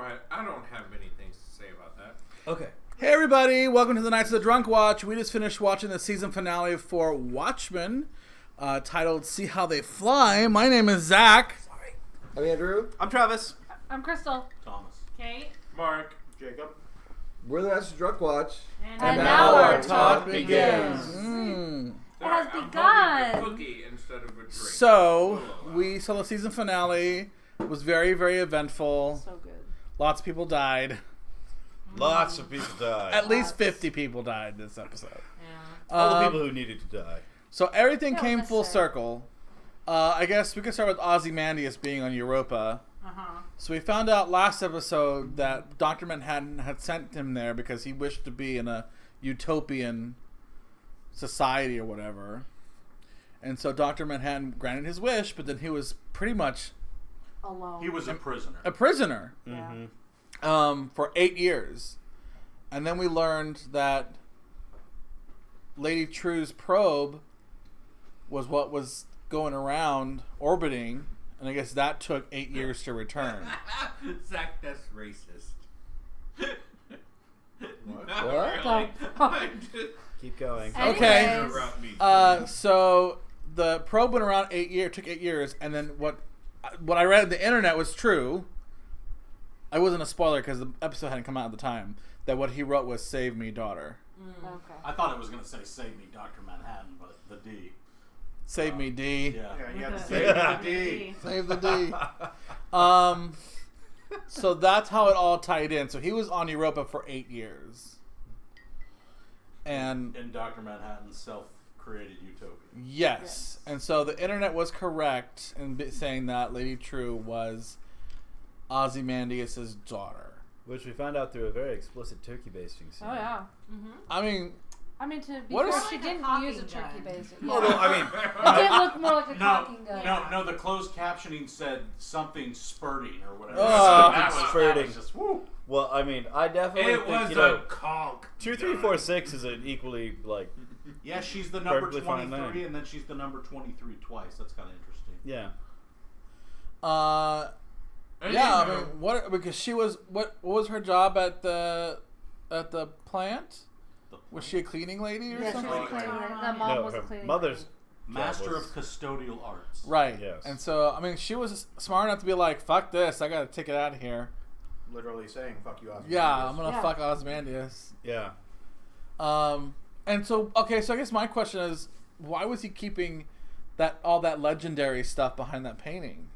ahead. I don't have many things to say about that. Okay. Hey everybody, welcome to the Nights of the Drunk Watch. We just finished watching the season finale for Watchmen, titled See How They Fly. My name is Zach. I'm Andrew. I'm Travis. I'm Crystal. Thomas. Kate. Mark. Jacob. We're the Nights of the Drunk Watch. And now our talk begins. Mm. It has I'm begun. holding a cookie instead of a drink. So, we saw the season finale. It was very, very eventful. So good. Lots of people died. Lots of people died. At least 50 people died this episode. Yeah. All the people who needed to die. So everything That came was full necessary. circle. I guess we can start with Ozymandias being on Europa. Uh-huh. So we found out last episode that Dr. Manhattan had sent him there because he wished to be in a utopian society or whatever. And so Dr. Manhattan granted his wish, but then he was pretty much Alone. He was a prisoner. a prisoner Yeah. for 8 years. And then we learned that Lady True's probe was what was going around, orbiting, and I guess that took 8 years to return. Zach, that's racist. What? Really? Keep going. Okay. Anyways. Interrupt me. So the probe went around took 8 years, and then what I read on the internet was true. I wasn't a spoiler because the episode hadn't come out at the time. That what he wrote was "Save me, daughter." Okay. I thought it was going to say "Save me, Dr. Manhattan," but the D. Save me, D. Yeah. you have to With say the D. Save the D. So that's how it all tied in. So he was on Europa for 8 years, and In Dr. Manhattan's self-created utopia. yes, and so the internet was correct in saying that Lady True was Ozymandias' daughter. Which we found out through a very explicit turkey basting scene. Oh yeah. I mean, I mean, to be What fair, is- she Like a didn't talking use a turkey gun. base. Although, I mean, It did look more like a No, talking gun. no, the closed captioning said something spurting or whatever. Oh. That was Spurting. just woo. well, I mean, I definitely It think, was you know, a conch. 2, 3, 4, 6 is an equally, like, Yeah, she's the number Perfectly fine 23, name. and then she's the number 23 twice. That's kind of interesting. yeah. yeah. I mean, what? Because she was what was her job at the plant? Was she a cleaning lady or Yeah, she something? was a cleaning lady. The mom No, was a her cleaning mother's lady. Master was- of custodial arts. Right. Yes. And so, I mean, she was smart enough to be like, "Fuck this! I gotta take it out of here." Literally saying, fuck you, Ozymandias. Yeah, I'm gonna Yeah. fuck Ozymandias. Yeah. And so, okay, so I guess my question is, why was he keeping all that legendary stuff behind that painting?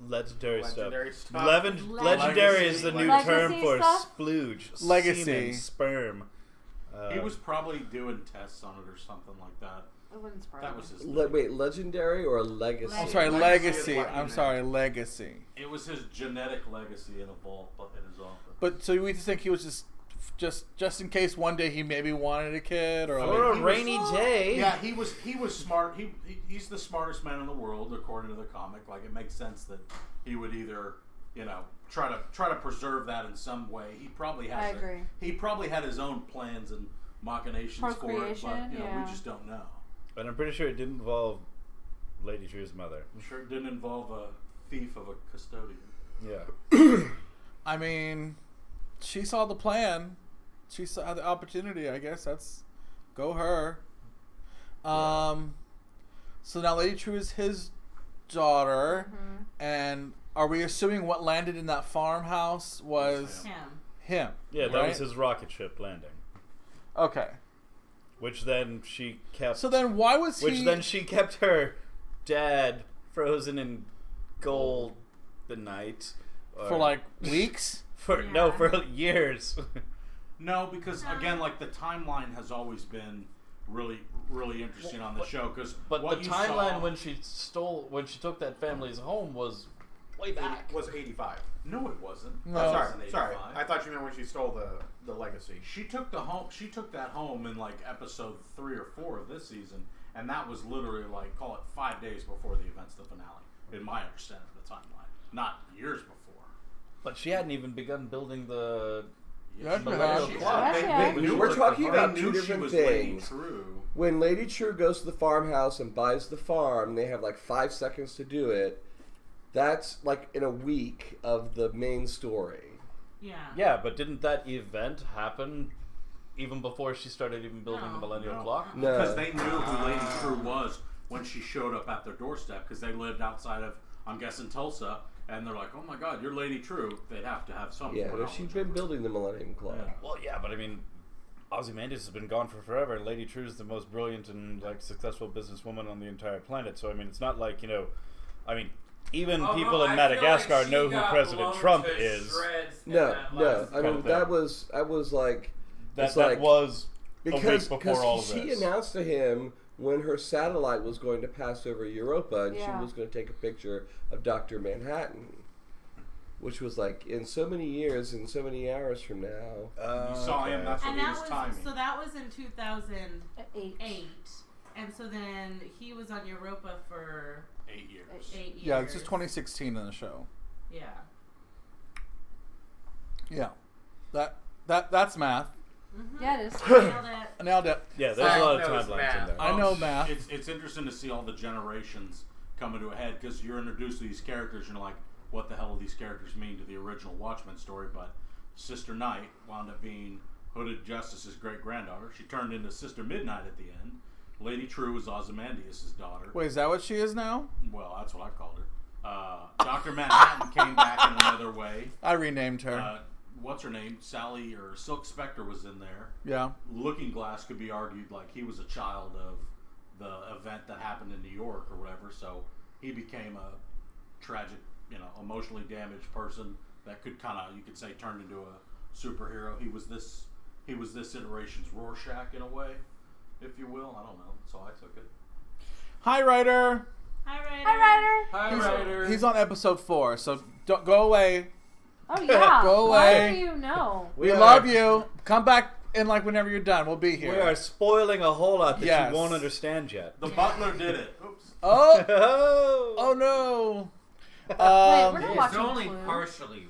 Legendary, Legendary stuff. stuff. Legendary is the new Legacy term for stuff? splooge. Legacy. Semen, sperm. He was probably doing tests on it or something like that. It wouldn't surprise That me. was his. Wait, legendary or legacy? I'm sorry, Legacy legacy. is what I'm he sorry, meant. legacy. It was his genetic legacy in a vault in his office. But so we think he was just in case one day he maybe wanted a kid or For like, a he was- rainy day. Yeah, he was smart. He's the smartest man in the world according to the comic. Like, it makes sense that he would either, try to preserve that in some way. He probably has. I agree. He probably had his own plans and machinations for it, but Procreation, yeah. we just don't know. And I'm pretty sure it didn't involve Lady True's mother. I'm sure it didn't involve a thief of a custodian. Yeah. I mean, she saw the plan. She saw the opportunity. I guess that's go her. So now Lady True is his daughter, and are we assuming what landed in that farmhouse was him? Yeah, that right? was his rocket ship landing. Okay. Which then she kept. So then why was Which he? then she kept her dad frozen in gold the night. for like weeks. No, for years. No, because again, like, the timeline has always been really, really interesting on the show. Because But the timeline when she took that family's home was way back. Was 85. no, it wasn't. No. Oh, It sorry, wasn't sorry. 85. I thought you meant when she stole the legacy. She took that home in like episode 3 or 4 of this season, and that was literally like, call it 5 days before the events of the finale, in my understanding of the timeline, not years before. But she hadn't even begun building the. Yeah, Millennium she Clock. We're talking about two she different was Lady things. True. When Lady True goes to the farmhouse and buys the farm, they have like 5 seconds to do it. That's like in a week of the main story. Yeah. Yeah, but didn't that event happen even before she started even building the Millennial Clock? No. Because they knew who Lady True was when she showed up at their doorstep, because they lived outside of, I'm guessing, Tulsa, and they're like, oh my god, you're Lady True. They'd have to have some Yeah, sort no, of she's knowledge been of her. building the Millennium Clock. Yeah. Well, yeah, but I mean, Ozymandias has been gone for forever, and Lady True's the most brilliant and like successful businesswoman on the entire planet. So I mean, it's not like even people in Madagascar know who President Trump is. No. I mean, that was like That was a week because before all of she this. announced to him when her satellite was going to pass over Europa, and she Yeah. was going to take a picture of Dr. Manhattan, which was like in so many years and so many hours from now. You saw him, that's what And he that was was timing. so that was in 2008, 8. and so then he was on Europa for 8 years. 8 years. Yeah, this is 2016 in the show. Yeah. Yeah, that's math. Yeah, it is. Nailed it. I nailed it. Yeah, there's a lot of knows timelines math. in there. I know math. It's interesting to see all the generations coming to a head, because you're introduced to these characters and you're like, what the hell do these characters mean to the original Watchmen story? But Sister Night wound up being Hooded Justice's great-granddaughter. She turned into Sister Midnight at the end. Lady True was Ozymandias' daughter. Wait, is that what she is now? Well, that's what I called her. Dr. Manhattan came back in another way. I renamed her. What's her name? Sally or Silk Spectre was in there. Yeah. Looking Glass could be argued like he was a child of the event that happened in New York or whatever, so he became a tragic, emotionally damaged person that could kind of, you could say, turned into a superhero. He was this iteration's Rorschach in a way, if you will. I don't know. So I took it. Hi, writer. Hi, Ryder. Hi, Ryder. Hi, Ryder. He's on episode 4, so don't go away. Oh, yeah. Go Why away. do you know? We love you. Come back in whenever you're done. We'll be here. We are spoiling a whole lot that Yes. you won't understand yet. The butler did it. Oops. Oh, Oh, oh no. Wait, we're not It's watching only Clue. partially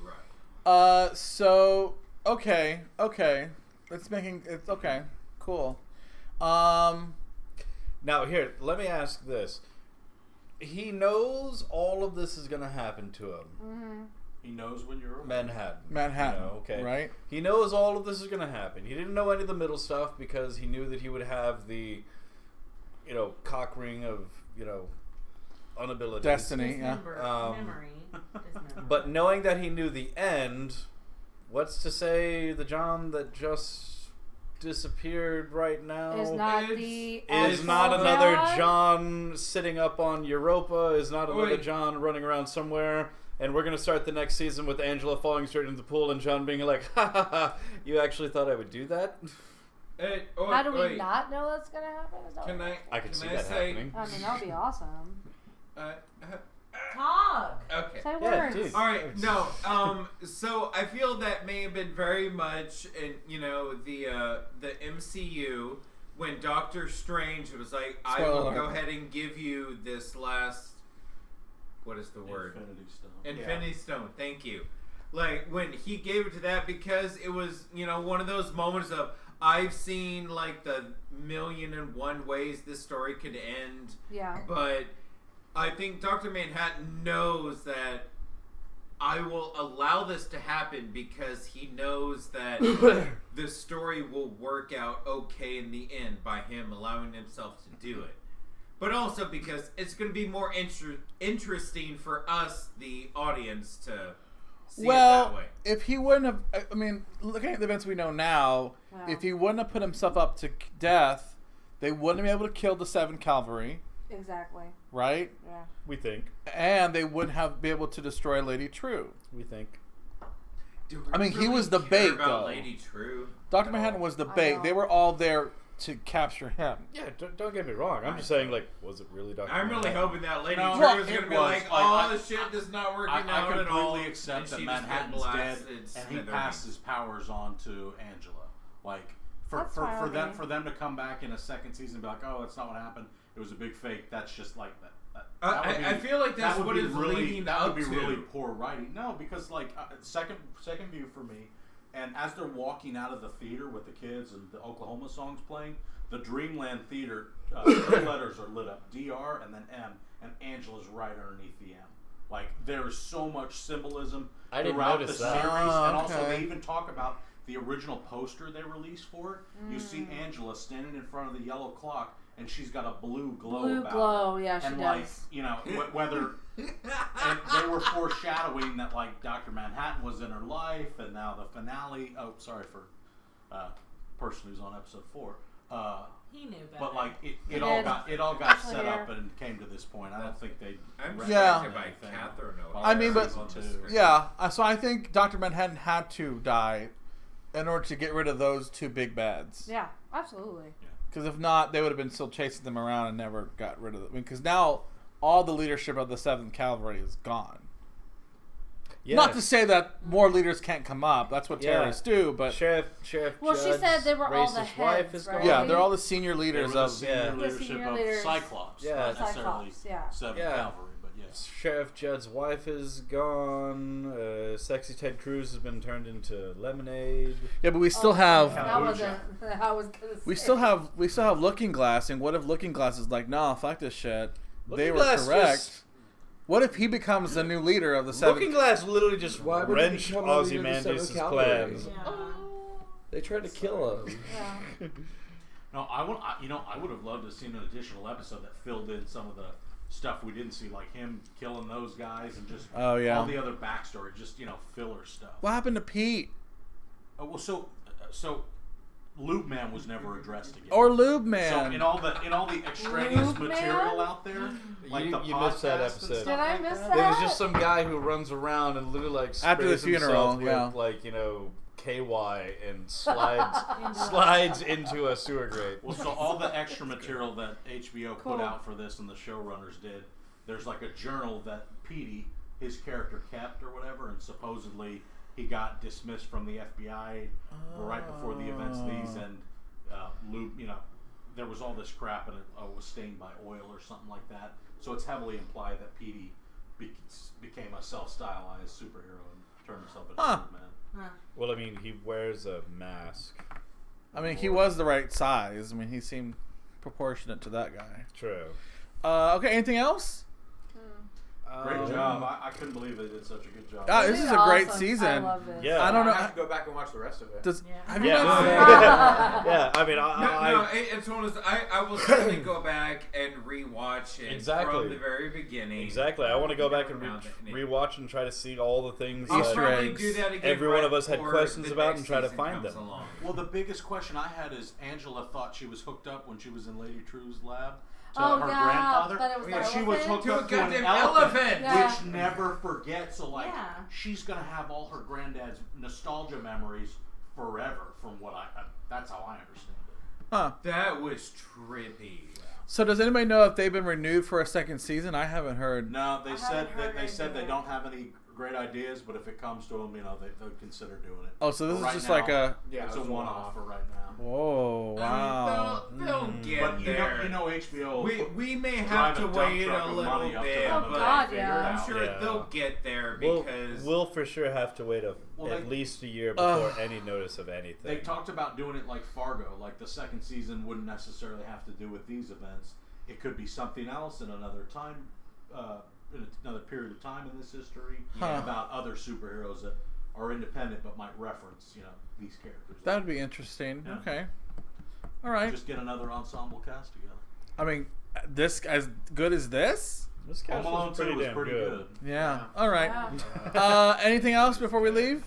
right. So okay. It's okay. Cool. Now here, let me ask this. He knows all of this is going to happen to him. Mm-hmm. He knows when you're Manhattan. Manhattan. Okay. Right? He knows all of this is going to happen. He didn't know any of the middle stuff because he knew that he would have the, cock ring of, unabilities. Destiny. Yeah. Memory. But knowing that he knew the end, what's to say the John that just disappeared right now Is not It's- the is actual not another John? John sitting up on Europa, is not another Wait. John running around somewhere. And we're going to start the next season with Angela falling straight into the pool and John being like, ha ha ha, you actually thought I would do that? How do we not know that's gonna happen? Is that Can what- I? I could see can I that say, happening. I mean, that would be awesome. Talk. Okay. Say Yeah, words. dude. All right. No. So I feel that may have been very much in the MCU when Doctor Strange was like, I will Spoiler. go ahead and give you this last. What is the word? Infinity Stone. Infinity Stone. Thank you. Like when he gave it to that, because it was one of those moments of I've seen like the 1,000,001 ways this story could end, Yeah. but I think Dr. Manhattan knows that I will allow this to happen because he knows that the story will work out okay in the end by him allowing himself to do it. But also because it's going to be more interesting for us, the audience, to see it that Well, way. if he wouldn't have, I mean, looking at the events we know now, Wow. if he wouldn't have put himself up to death, they wouldn't be able to kill the 7 Cavalry, Exactly. right? Yeah. We think. And they wouldn't have been able to destroy Lady True. We think. Do we I mean, he really was the care bait, about though. Lady True. Dr. at Manhattan all? was the I bait. know. They were all there to capture him. Yeah, don't get me wrong. I'm just saying, was it really Dr. I'm really Manhattan? hoping that Lady No, True is it going to be was, like, like, oh, I- the shit is not working I out at all. completely accept and that she just Manhattan's got dead, blasted and he smithereens. passed his powers on to Angela. Like for That's fine with me. them to come back in a second season and be like, oh, that's not what happened. It was a big fake. That's just like that. I feel like that's that would what be it's really, leading that up would be to. really poor writing. No, because second view for me, and as they're walking out of the theater with the kids and the Oklahoma songs playing, the Dreamland Theater 3 letters are lit up, DR and then M, and Angela's right underneath the M. Like there's so much symbolism I didn't throughout notice the that. series, Oh, and also okay. they even talk about the original poster they released for it. You see Angela standing in front of the yellow clock, and she's got a blue glow Blue about glow, her. yeah, she and does. like, you know, whether and they were foreshadowing that like Dr. Manhattan was in her life, and now the finale. Oh, sorry for person who's on episode 4. He knew better. But like it did. all got Especially set here. up and came to this point. I don't think they. I'm Yeah. distracted by Catherine. I mean, but- on the screen. Yeah, so I think Dr. Manhattan had to die in order to get rid of those 2 big bads. Yeah, absolutely. Because if not, they would have been still chasing them around and never got rid of them. Because now all the leadership of the 7th Cavalry is gone. Yeah. Not to say that more leaders can't come up. That's what Yeah. terrorists do. But Sheriff Well, she Judd's said they were all the racist wife heads, is right? gone. yeah, they're all the senior They were leaders the of. senior yeah. The leadership senior of leaders. Cyclops, Yeah. not necessarily Cyclops, yeah. 7th Yeah. Cavalry, but yes. Sheriff Judd's wife is gone. Sexy Ted Cruz has been turned into lemonade. Yeah, but we still Oh, have. That wasn't. I was gonna say. We still have Looking Glass, and what if Looking Glass is like, nah, fuck this shit. They Looking were Glass correct. just- What if he becomes the new leader of the 7th? Looking Glass literally just Why would he wrenched become a leader of the Ozymandias' 7th Cavalry? plans. Yeah. They tried to kill him. Yeah. No, I would have loved to have seen an additional episode that filled in some of the stuff we didn't see, like him killing those guys and just Oh, yeah. all the other backstory, just filler stuff. What happened to Pete Well, so Lube Man was never addressed again. or Lube So Man? in all the extraneous Lube Man? material out there, like You- the you missed that podcasts and episode. stuff Did I like miss that. that? There was just some guy who runs around and literally like After the sprays himself funeral, with, yeah. like KY and slides into a sewer grate. Well, so all the extra material that HBO Cool. put out for this and the showrunners did, there's like a journal that Petey, his character, kept or whatever, and supposedly he got dismissed from the FBI right before the events of these, and there was all this crap and it was stained by oil or something like that. So it's heavily implied that Petey became a self-stylized superhero and turned himself into Superman. Huh. Well, I mean, he wears a mask. I mean, he was the right size. I mean, he seemed proportionate to that guy. True. Okay, anything else? Great job. I couldn't believe they did such a good job. This is a great season. I love this. Yeah. I don't know. I have to go back and watch the rest of it. Does, Yeah. have you Yeah. guys? Yeah. I mean, It's one of those. I will certainly go back and rewatch it Exactly. from the very beginning. exactly. I want to go back and Around it. rewatch and try to see all the things I'll Easter probably eggs. do that again every one right of us had before questions the about next and try to season find comes them. along. Well, the biggest question I had is Angela thought she was hooked up when she was in Lady True's lab to Oh, her yeah, grandfather. that it was the But she was elephant? hooked To a up to an goddamn elephant, elephant! Yeah. which never forgets. So, like, Yeah. she's going to have all her granddad's nostalgia memories forever from what that's how I understand it. Huh. That was trippy. So does anybody know if they've been renewed for a second season? I haven't heard. No, they said haven't heard they said they anything. don't have any great ideas, but if it comes to them, they'll consider doing it. Oh, so this But is right just now, like a. Yeah, it's a it's a one-off one-off. for right now. Whoa! Wow. They'll get But there. you know HBO. we may drive have a to dump wait truck a of little money up to bit, them Oh, but God, figure it yeah. I'm out. sure Yeah. they'll get there We'll, because we'll for sure have to wait Well, at they- least a year before any notice of anything. They talked about doing it like Fargo, like the second season wouldn't necessarily have to do with these events. It could be something else in another time, in another period of time in this history, Huh. about other superheroes that are independent but might reference, these characters. That would be interesting. Yeah. Okay. All right. Just get another ensemble cast together. I mean, this as good as this? This Home cast Alone was 2 pretty was damn pretty good. Yeah. All right. Yeah. Anything else before we leave?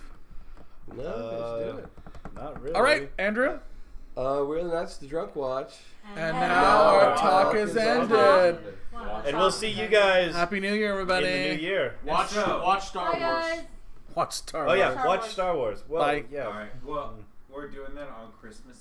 No, let's do it. Not really. All right, Andrew. That's the Drunk Watch. And And now now our our talk is ended. Wow. And we'll see you guys Happy New Year, in everybody. the new year. Watch Star Bye, Wars. guys. Watch Star Oh Wars. yeah, Star watch Wars. Star Wars. Well, Bye. yeah. all right. Well, we're doing that on Christmas